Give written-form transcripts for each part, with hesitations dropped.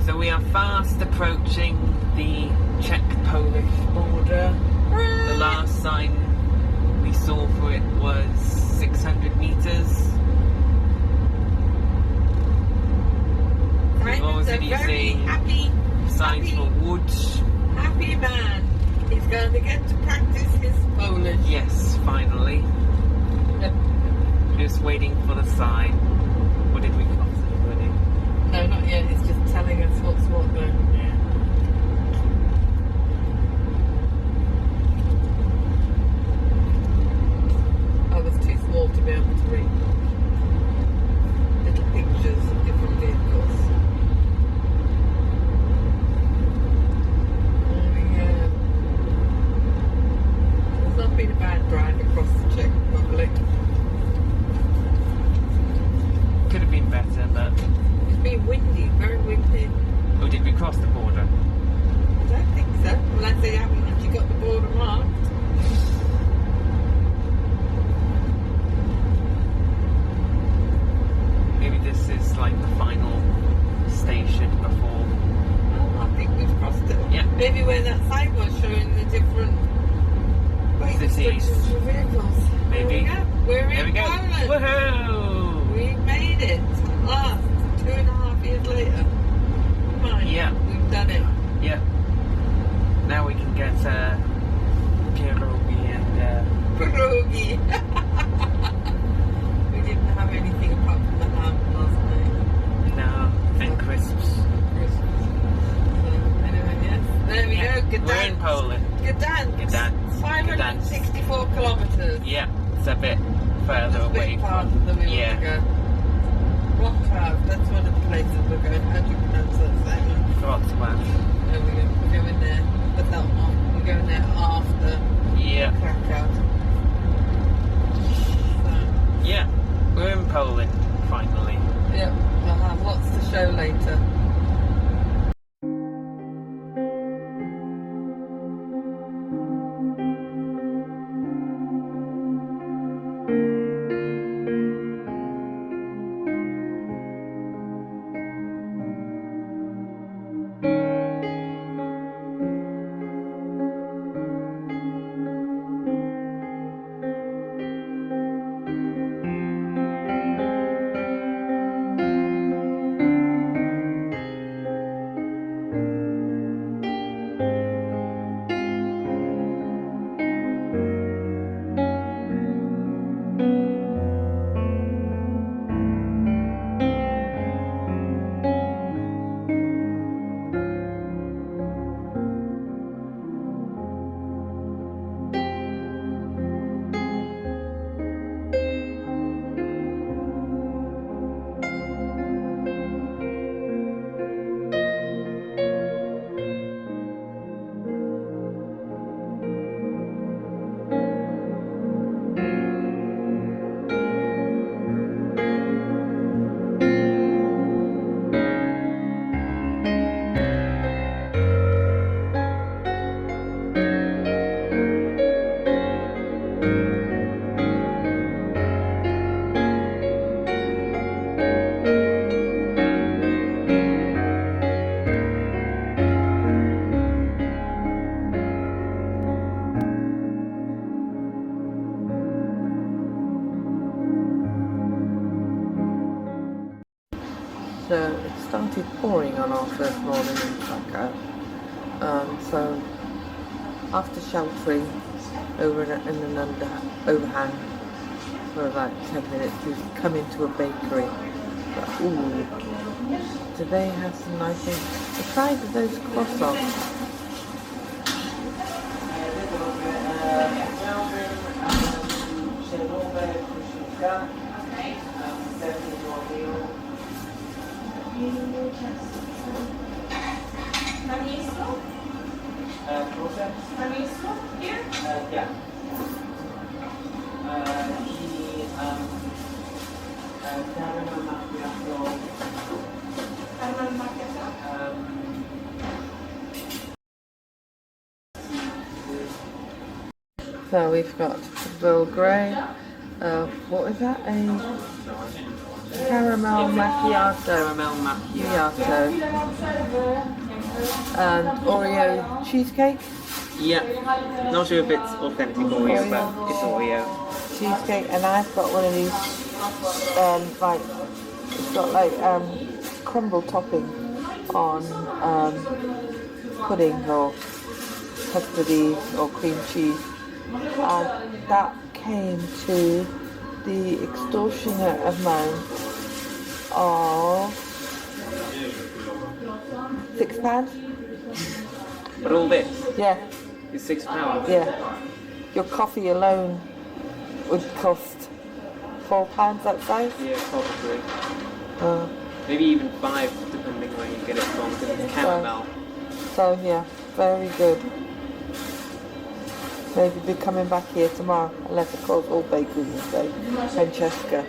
So we are fast approaching the Czech-Polish border. The last sign we saw for it was 600 meters. We've already seen signs for wood. Happy man. He's going to get to practice his Polish. Yes, finally. Just waiting for the sign. Or did we cross it already? No, not yet. It's just telling us what's what though. Yeah. I was too small to be able to read little pictures of different vehicles. It's not been a bad drive across the Czech Republic. Could have been better, but... It's been windy, very windy. Or did we cross the border? I don't think so, unless they haven't actually got the border marked. Maybe this is like the final station before... Oh, I think we've crossed it. Yeah. Maybe where that sign was showing the different weight Cities. restrictions for vehicles. Maybe. There we go. We're There in we go. Poland. Woohoo! We made it at last, 2.5 years later. Come on. Yeah. We've done it. Yep. Now we can get pierogi and Pierogi. We didn't have anything apart from the ham last night. no, and crisps. Christmas. So, anyway, yes. There we Yeah, go. we're in Poland. Gdansk. Gdansk. 564 kilometres. Yeah, it's a bit further That's a away bit farther than we want to go. Krakow, that's one of the places we're going. How do you pronounce that, Simon? Wrocław. There we go. We're going there. Put that on. We're going there after Yeah, Krakow. So, yeah, we're in Poland finally. yeah, we'll have lots to show later. So it started pouring on our first morning in Krakow. So after sheltering over in an overhang for about 10 minutes, we've come into a bakery. But, ooh, do they have some nice things? I tried those croissants. Na miejscu? Proszę? Na miejscu? Here? Yeah. Caramel macchiato? So we've got Bill Grey. What was that? A caramel macchiato. Caramel macchiato. And Oreo cheesecake. Yeah. Not sure if it's authentic Oreo, but it's Oreo. Cheesecake, and I've got one of these, like, it's got like crumble topping on pudding or custardies or cream cheese, and that came to the extortionate amount of £6. But all this Yeah, is £6. yeah. Your coffee alone would cost £4 that size. Yeah, probably. Uh, Maybe even 5, depending where you get it from, because it's caramel. So yeah, very good. Maybe be coming back here tomorrow, unless of course all bakeries will say Francesca.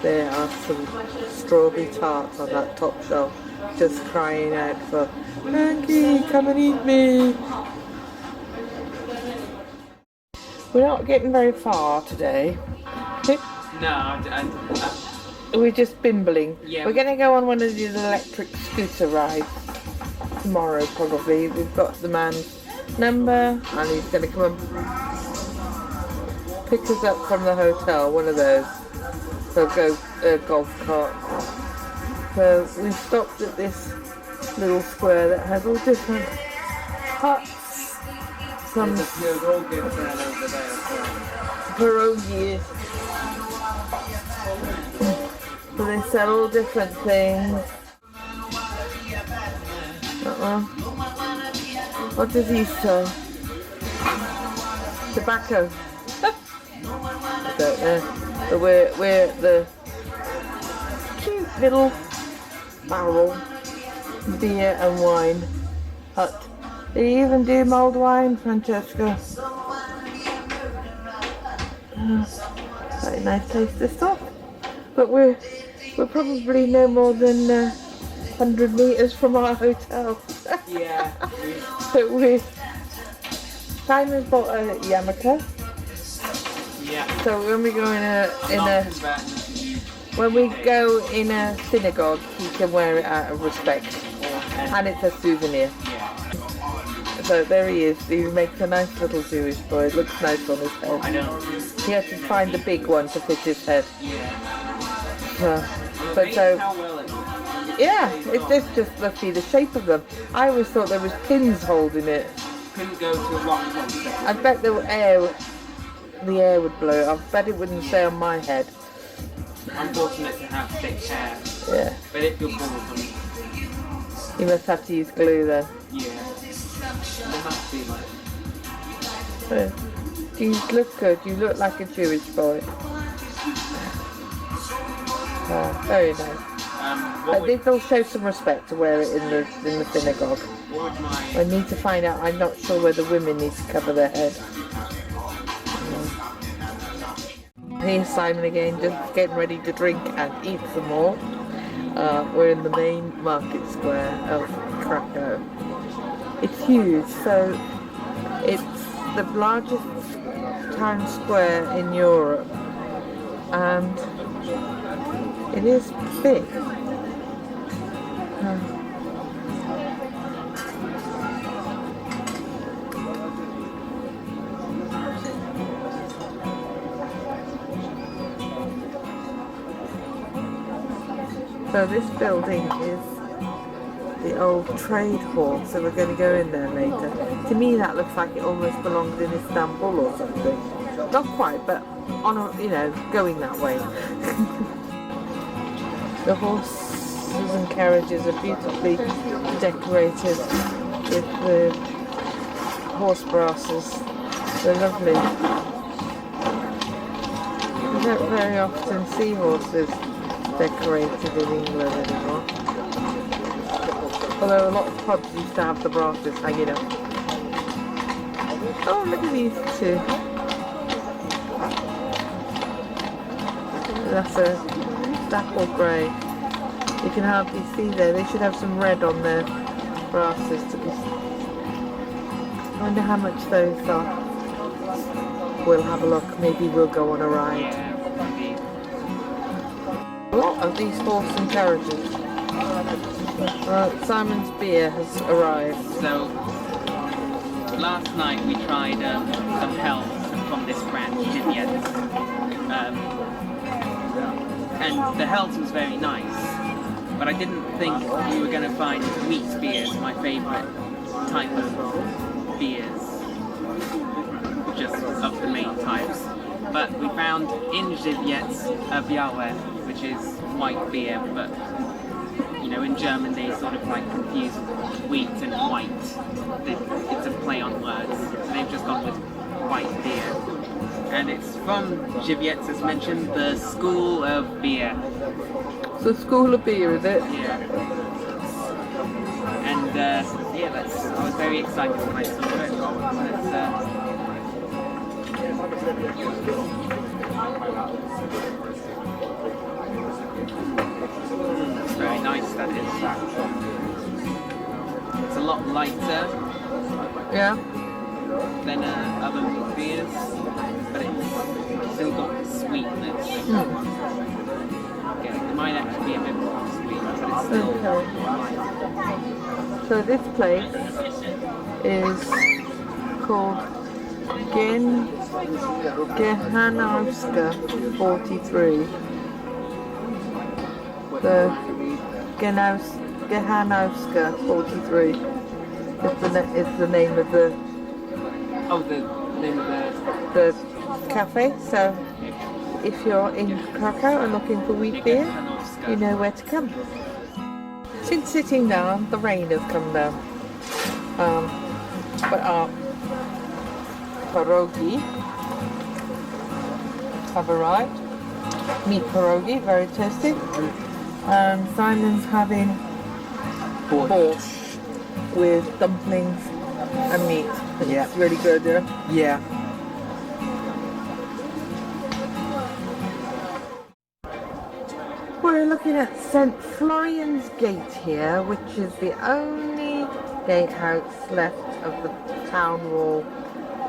There are some strawberry tarts on that top shelf, just crying out for Frankie, come and eat me. We're not getting very far today. No, We're just bimbling. Yeah. We're going to go on one of these electric scooter rides tomorrow probably. We've got the man's number and he's going to come and pick us up from the hotel, one of those. So go golf cart. So we stopped at this little square that has all different huts. Some pierogies. So they sell all different things. What does he sell? Tobacco. I don't know. But we're at the cute little barrel beer and wine hut. They even do mulled wine, Francesca. Very nice place to stop. But we're probably no more than 100 metres from our hotel. yeah. So Simon's bought a yarmulke. Yeah. So when we go when we go in a synagogue, he can wear it out of respect, and it's a souvenir. Yeah. So there he is. He makes a nice little Jewish boy. It looks nice on his head. I know. He has to find the big one to fit his head. Yeah. But so. How well it Yeah, it's just must be the shape of them. I always thought there was pins holding it. couldn't go to a rock concert. I bet the air would blow. I bet it wouldn't stay on my head. I'm fortunate to have thick hair. Yeah. But if you're bald, You must have to use glue then. yeah. There must be like. You look good. You look like a Jewish boy. Very nice. They will show some respect to wear it in the synagogue. What would my... I need to find out. I'm not sure whether women need to cover their head. Here's Simon again, just getting ready to drink and eat some more. We're in the main market square of Krakow. It's huge, so it's the largest town square in Europe, and it is big. So this building is the old trade hall, so we're going to go in there later. To me that looks like it almost belonged in Istanbul or something. Not quite, but on a, going that way. The horses and carriages are beautifully decorated with the horse brasses. They're lovely. You don't very often see horses decorated in England anymore. Although a lot of pubs used to have the brasses hanging up. Oh, look at these two. That's a dapple grey. You can hardly see there. They should have some red on their brasses to be. I wonder how much those are. We'll have a look. Maybe we'll go on a ride. a lot of these horse and carriages. Simon's beer has arrived. So last night we tried some hells from this brand, Juliet's. And the hells was very nice, but I didn't think we were going to find wheat beers, my favourite type of beers, just of the main types. But we found in Juliet's a białe, which is white beer, but you know, in German they sort of like confuse wheat and white. It's a play on words. So they've just gone with white beer. And it's from Juliet's, as mentioned, the School of Beer. So School of Beer, is it? Yeah. And yeah, I was very excited when I saw it. It's very nice, that is. It's a lot lighter. Yeah. Than other wheat beers, but it's still got sweetness. Yeah, it might actually be a bit more sweet, but it's still Okay. So this place is called Gehanowska 43. The Gehanowska 43 is the name of the name of the cafe. So if you're in Krakow and looking for wheat beer, you know where to come. Since sitting down, the rain has come down. But our pierogi have arrived. Meat pierogi, very tasty. And Simon's having borscht with dumplings and meat. Yeah. It's really good, yeah? Yeah. We're looking at St. Florian's Gate here, which is the only gatehouse left of the town wall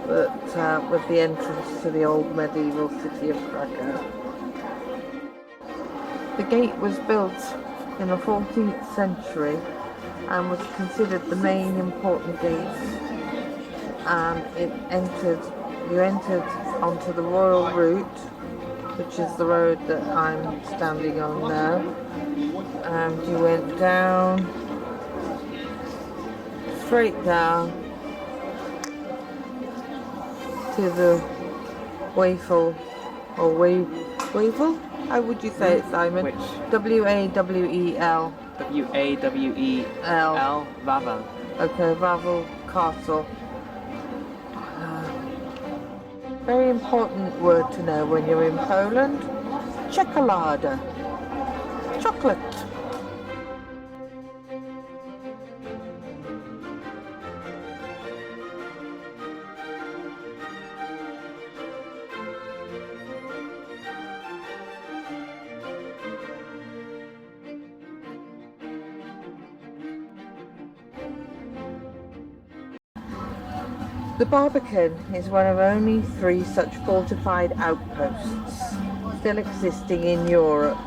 that was the entrance to the old medieval city of Krakow. The gate was built in the 14th century and was considered the main important gate, and you entered onto the royal route, which is the road that I'm standing on now, and you went down, straight down to the Wafel, or Wafel? How would you say it, Simon? Which? W-A-W-E-L. W-A-W-E-L. Wawel. Okay, Wawel Castle. Very important word to know when you're in Poland. Czekolada. Chocolate. The Barbican is one of only 3 such fortified outposts still existing in Europe.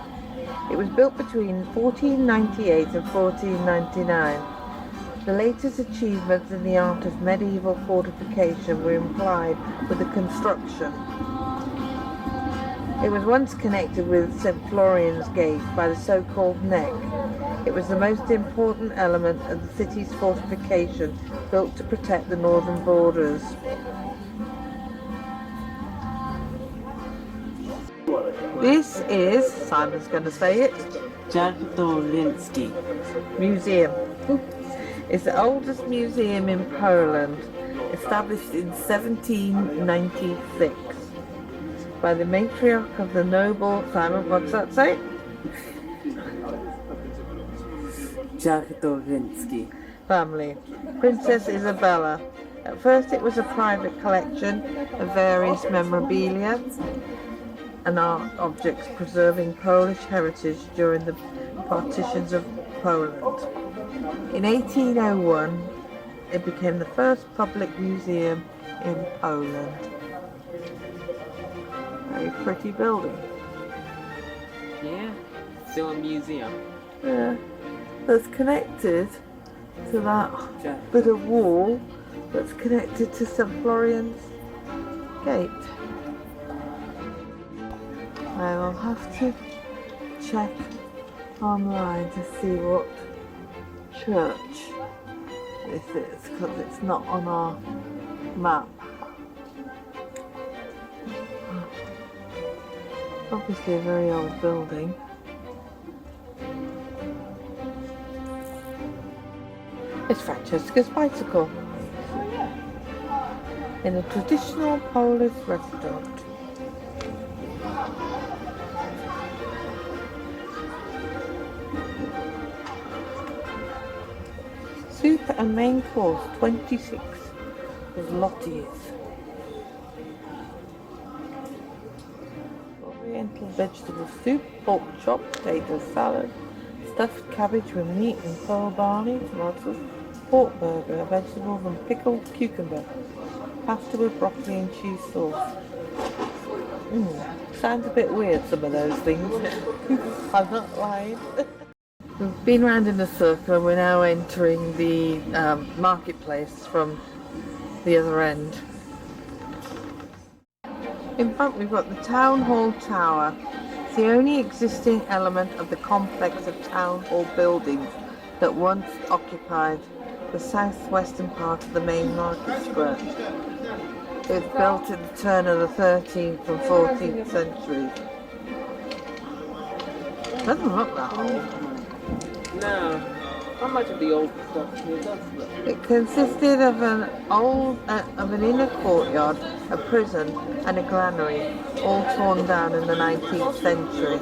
It was built between 1498 and 1499. The latest achievements in the art of medieval fortification were implied with the construction. It was once connected with St. Florian's Gate by the so-called neck. It was the most important element of the city's fortification, built to protect the northern borders. This is, Simon's going to say it, Czartoryski Museum. It's the oldest museum in Poland, established in 1796 by the matriarch of the noble, Simon, what's that say? Czartoryski Family. Princess Isabella. At first it was a private collection of various memorabilia and art objects preserving Polish heritage during the partitions of Poland. In 1801 it became the first public museum in Poland. Very pretty building. Yeah. Still a museum. Yeah, that's connected to that Yeah. bit of wall that's connected to St Florian's Gate. I will have to check online to see what church this is because it's not on our map. Obviously a very old building. It's Francesca's Bicycle in a traditional Polish restaurant. Soup and main course 26 with Lottie's. Oriental vegetable soup, pork chop, potato salad, stuffed cabbage with meat and pearl barley, tomatoes, pork burger, vegetables and pickled cucumber, pasta with broccoli and cheese sauce. Sounds a bit weird, some of those things. I'm not lying. We've been round in a circle and we're now entering the marketplace from the other end. In front we've got the Town Hall Tower. It's the only existing element of the complex of Town Hall buildings that once occupied the southwestern part of the main market square. It was built at the turn of the 13th and 14th centuries. Doesn't look that old. No. Not much of the old stuff here does look. It consisted of an inner courtyard, a prison and a granary, all torn down in the 19th century.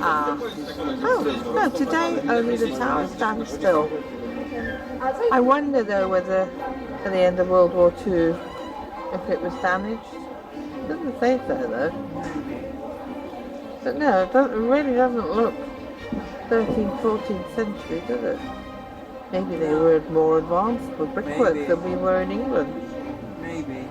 Oh, no, today only the tower stands still. I wonder though whether at the end of World War II if it was damaged. It doesn't say so though. But no, it really doesn't look 13th, 14th century, does it? Maybe they were more advanced with brickwork than we were in England. Maybe.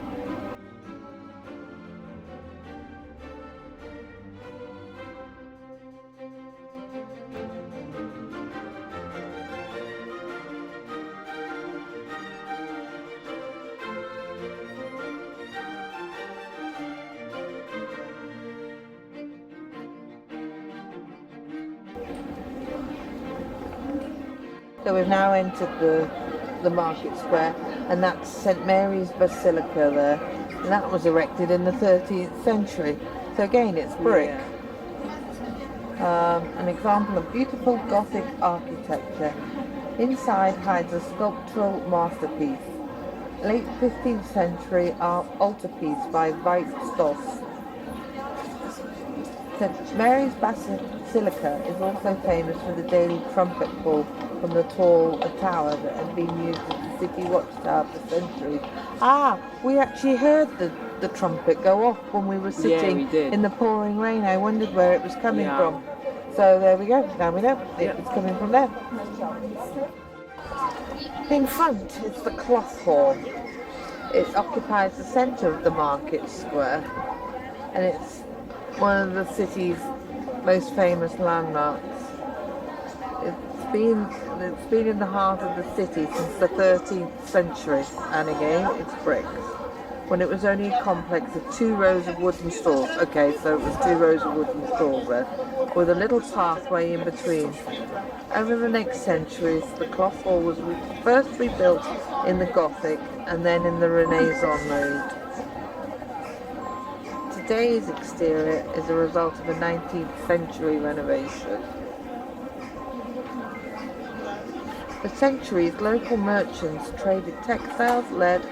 So we've now entered the market square, and that's St Mary's Basilica there, and that was erected in the 13th century. So again, it's brick. An example of beautiful Gothic architecture. Inside hides a sculptural masterpiece, late 15th century altarpiece by Veit Stoss. St Mary's Basilica is also famous for the daily trumpet call from the tall tower that had been used as the city watchtower for centuries. We actually heard the trumpet go off when we were sitting in the pouring rain. I wondered where it was coming from. So there we go, now we know it was coming from there. In front is the Cloth Hall. It occupies the centre of the market square, and it's one of the city's most famous landmarks. It's been in the heart of the city since the 13th century, and again it's brick. When it was only a complex of 2 rows of wooden stores. Okay, so it was 2 rows of wooden stores there, with a little pathway in between. Over the next centuries, the Cloth Hall was first rebuilt in the Gothic and then in the Renaissance mode. Today's exterior is a result of a 19th century renovation. For centuries, local merchants traded textiles, lead,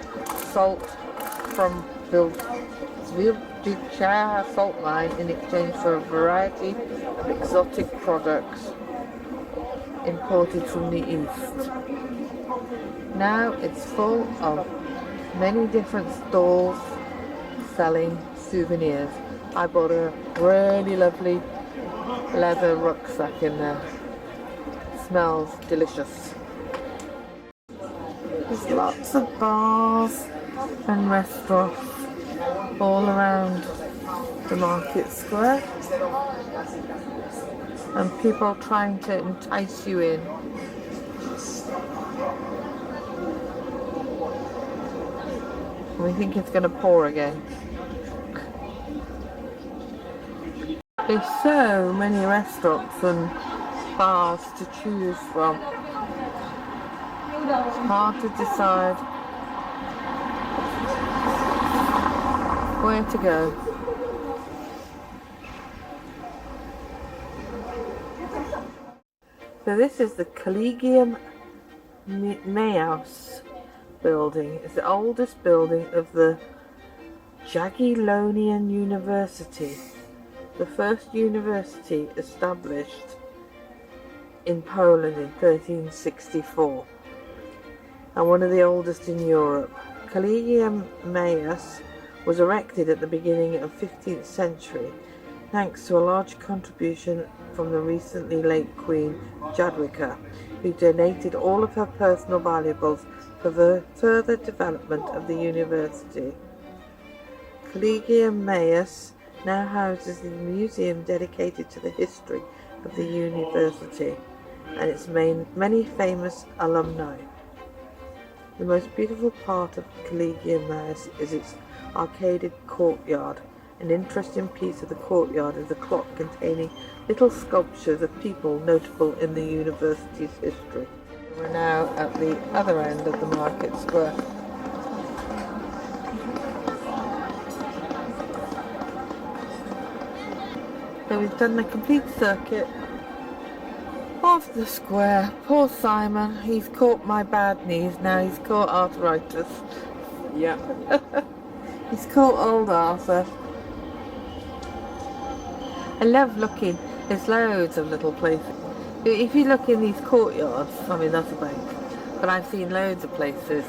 salt from Zwiebelcher salt mine in exchange for a variety of exotic products imported from the east. Now it's full of many different stalls selling souvenirs. I bought a really lovely leather rucksack in there. It smells delicious. There's lots of bars and restaurants all around the market square. and people trying to entice you in. We think it's going to pour again. There's so many restaurants and bars to choose from. It's hard to decide where to go. So this is the Collegium Maius building. It's the oldest building of the Jagiellonian University, the first university established in Poland in 1364, and one of the oldest in Europe. Collegium Maius was erected at the beginning of 15th century thanks to a large contribution from the recently late Queen Jadwiga, who donated all of her personal valuables for the further development of the university. Collegium Maius now houses the museum dedicated to the history of the university and its many famous alumni. The most beautiful part of Collegium Maius is its arcaded courtyard. An interesting piece of the courtyard is a clock containing little sculptures of people notable in the university's history. We're now at the other end of the market square. So we've done the complete circuit of the square. Poor Simon, he's caught my bad knees, now he's caught arthritis. Yeah. He's caught old Arthur. I love looking, there's loads of little places. If you look in these courtyards, I mean that's a bank, but I've seen loads of places.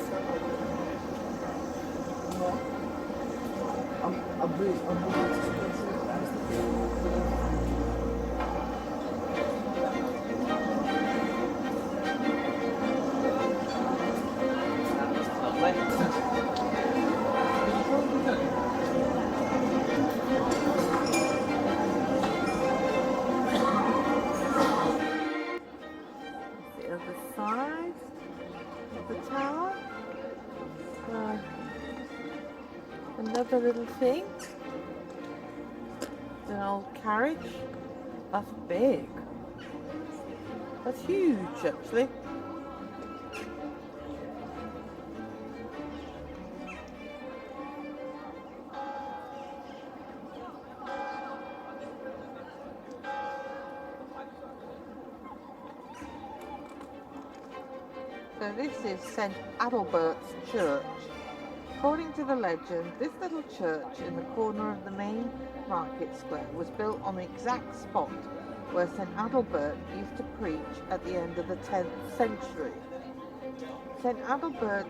The other side of the tower. Another little thing. It's an old carriage. That's big. That's huge, actually. So this is St. Adalbert's Church. According to the legend, this little church in the corner of the main market square was built on the exact spot where St. Adalbert used to preach at the end of the 10th century. St. Adalbert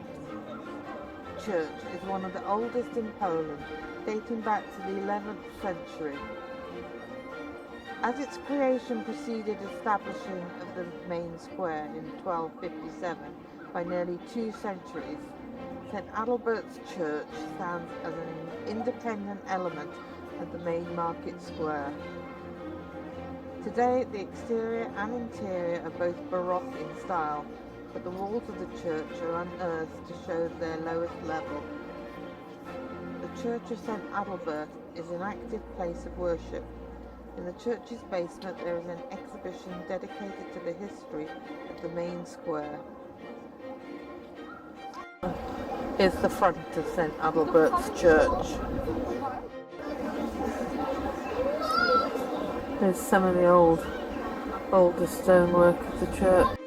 Church is one of the oldest in Poland, dating back to the 11th century. As its creation preceded establishing of the main square in 1257 by nearly 2 centuries, St. Adalbert's Church stands as an independent element of the main market square. Today, the exterior and interior are both Baroque in style, but the walls of the church are unearthed to show their lowest level. The Church of St. Adalbert is an active place of worship. In the church's basement there is an exhibition dedicated to the history of the main square. Here's the front of St. Adalbert's Church. There's some of the older stonework of the church.